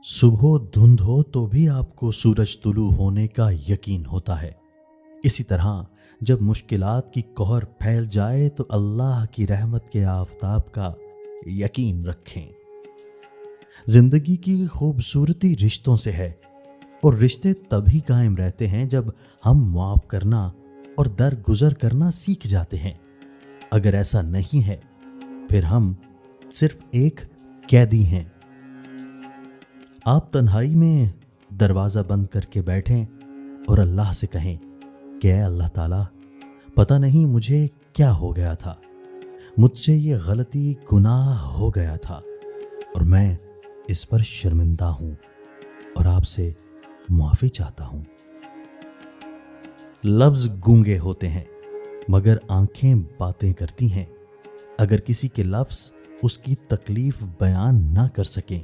صبح دھند ہو تو بھی آپ کو سورج طلوع ہونے کا یقین ہوتا ہے۔ اسی طرح جب مشکلات کی قہر پھیل جائے تو اللہ کی رحمت کے آفتاب کا یقین رکھیں۔ زندگی کی خوبصورتی رشتوں سے ہے، اور رشتے تبھی قائم رہتے ہیں جب ہم معاف کرنا اور درگزر کرنا سیکھ جاتے ہیں۔ اگر ایسا نہیں ہے پھر ہم صرف ایک قیدی ہیں۔ آپ تنہائی میں دروازہ بند کر کے بیٹھیں اور اللہ سے کہیں کہ اے اللہ تعالیٰ، پتہ نہیں مجھے کیا ہو گیا تھا، مجھ سے یہ غلطی گناہ ہو گیا تھا اور میں اس پر شرمندہ ہوں اور آپ سے معافی چاہتا ہوں۔ لفظ گونگے ہوتے ہیں مگر آنکھیں باتیں کرتی ہیں۔ اگر کسی کے لفظ اس کی تکلیف بیان نہ کر سکیں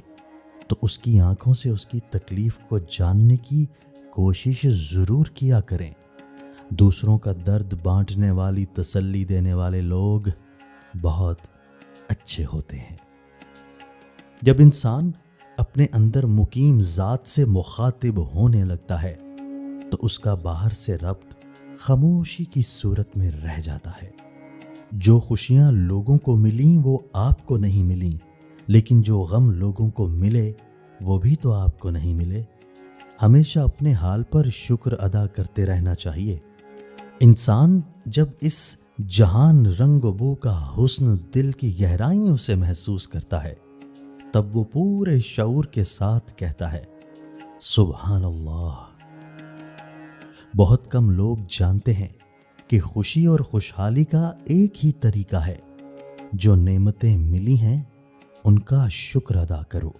تو اس کی آنکھوں سے اس کی تکلیف کو جاننے کی کوشش ضرور کیا کریں۔ دوسروں کا درد بانٹنے والی تسلی دینے والے لوگ بہت اچھے ہوتے ہیں۔ جب انسان اپنے اندر مقیم ذات سے مخاطب ہونے لگتا ہے تو اس کا باہر سے ربط خاموشی کی صورت میں رہ جاتا ہے۔ جو خوشیاں لوگوں کو ملیں وہ آپ کو نہیں ملیں، لیکن جو غم لوگوں کو ملے وہ بھی تو آپ کو نہیں ملے۔ ہمیشہ اپنے حال پر شکر ادا کرتے رہنا چاہیے۔ انسان جب اس جہان رنگ و بو کا حسن دل کی گہرائیوں سے محسوس کرتا ہے تب وہ پورے شعور کے ساتھ کہتا ہے سبحان اللہ۔ بہت کم لوگ جانتے ہیں کہ خوشی اور خوشحالی کا ایک ہی طریقہ ہے، جو نعمتیں ملی ہیں ان کا شکر ادا کرو۔